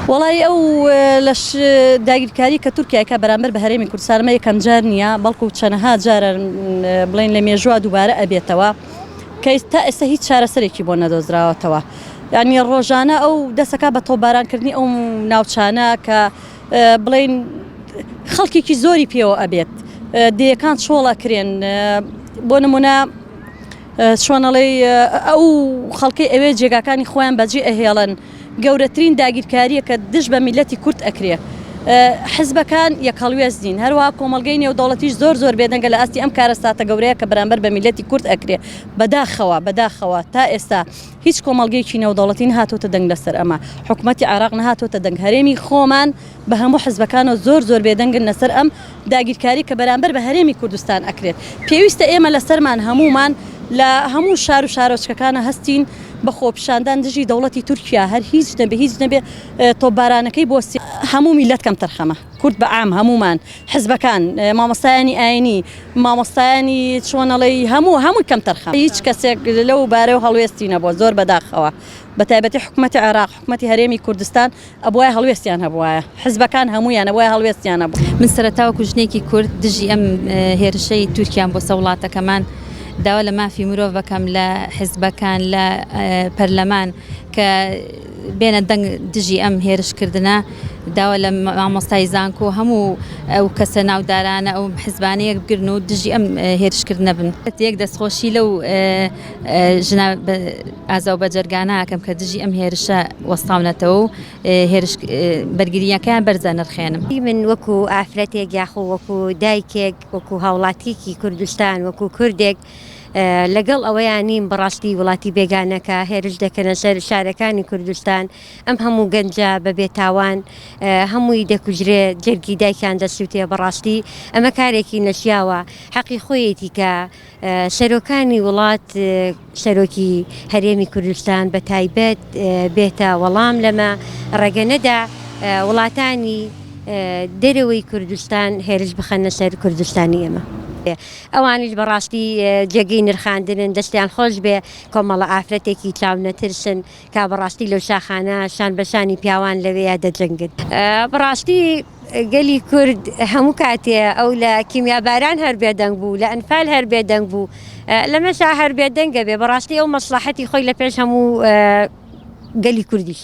وڵی ئەو لەش داگیرکاری کە تورکیایکە بەرامبەر بە هەرێمی کوردستانمە یەکەم جار نییە بەڵکو چەندەها جارە بڵین لە مێژووە دووبارە ئەبێتەوە کە تا ئێستا هیچ چارەسەرێکی بۆ نەدۆزراوەتەوە. یعنی ڕۆژانە ئەو دەسەکە بە تۆبارانکردنی ئەو ناوچانە کە بڵین خەڵکێکی زۆری پێوە ئەبێت دەیەکان چۆڵەکرێن بۆ نمونە چۆنەڵێ ئەو خەڵکی ئەوێ جێگاکانی خۆیان بەجێ ئەهێڵن گەورەترین داگیرکاریە کە دژ بە میلەتی کورد ئەکرێ. حزبەکان یەکەڵوێزدین هەروە کۆمەلگەی نێودەوڵەتیش زۆر بێدەنگە لە ئاستی ئەم کارەساتە گەورەیە کە بەرامبەر بە میلەتی کورد ئەکرێ بەداخەوە تا ئێستا هیچ کۆمەلگەیەکی نێودەوڵەتی نهاتۆتە دەنگ لەسەر ئەمە حکوومەتی عێراق نهاتۆتە دەنگ هەرێمی خۆمان بە هەموو حزبەکانەوە زۆر بێدەنگن لەسەر ئەم داگیرکاری کە بەرامبەر بە هەرێمی کوردستان ئەکرێت. پێویستە ئێمە لەسەرمان هەمومان لە هەموو شار و شارۆچکەکانە هەستین بە خۆپیشاندان دژی دەوڵەتی تورکیا هەر هیچ نەبێ تۆبارانەکەی بۆ هەموو میلەت کەم تەرخەمە کورد بە عام هەمومان حزبەکان مامۆستایانی ئاینی مامۆستایانی چۆنەڵی هەموو کەم تەرخەم هیچ کەسێک لەو بارەی و هەڵوێستینە بۆ زۆر بەداخەوە بە تایبەتی حکوومەتی عێراق حکوومەتی هەرێمی کوردستان ئەبووای هەڵوێستیان هەبووایە حزبەکان هەمویان ئەوای هەڵوێستیان هەبوو. من سەرەتاوە کوژنێکی کورد دژی ئەم هێرشەی تورکیان بۆ سەوڵاتەکەمان داوا لە مافی مرۆڤ بەکەم لە حزبەکان لە پەرلەمان کە بێنە دەنگ دژی ئەم هێرشکردنە داوا لە مامۆستای زانکۆ هەموو ئەو کەسە ناودارانە ئەو حزبانەیەک بگرن و دژی ئەم هێرشکردنە بن. یەک دەستخۆشی لەو ژنا ئازاو بەجەرگانەکەم کە دژی ئەم هێرشە وەستاونەتەوە و بەرگریەکەیان بەرزە نرخێنم. من وەکو ئافرەتێک یاخۆ وەکو دایکێک وەکو هاوڵاتیکی کوردستان وەکو کوردێک لەگەڵ ئەوەیان نیم بەڕاستی وڵاتی بێگانەکە هێرش دەکەنە سەر شارەکانی کوردستان ئەم هەموو گەنجە بە بێتاوان هەمووی دەکوژرێ جەرگی دایکیان دەسووتێ بەڕاستی ئەمە کارێکی نەشیاوە حەقی خۆیەتی کە سەرۆکانی وڵات سەرۆکی هەرێمی کوردستان بە تایبەت بێتە وەڵام لەمە ڕێگەنەدا وڵاتانی دەرەوەی کوردستان هێرش بخەنە سەر کوردستانی ئێمە. ئەوانیش بەڕاستی جێگەی نرخاندنن دەستیان خۆش بێ کۆمەڵە ئافرەتێکی چاو نەترسن کا بەڕاستی لەو شاخانە شان بەشانی پیاوان لەوەیە دەجەنگن. بەڕاستی گەلی کورد هەموو کاتێ ئەو لە کیمیاباران هەر بێدەنگ بوو لە ئەنفال هەر بێدەنگ بوو لەمەشا هەر بێدەنگە بێ بەڕاستی ئەو مەسلحەتی خۆی لە پێش هەموو گەلی کوردیشەوە.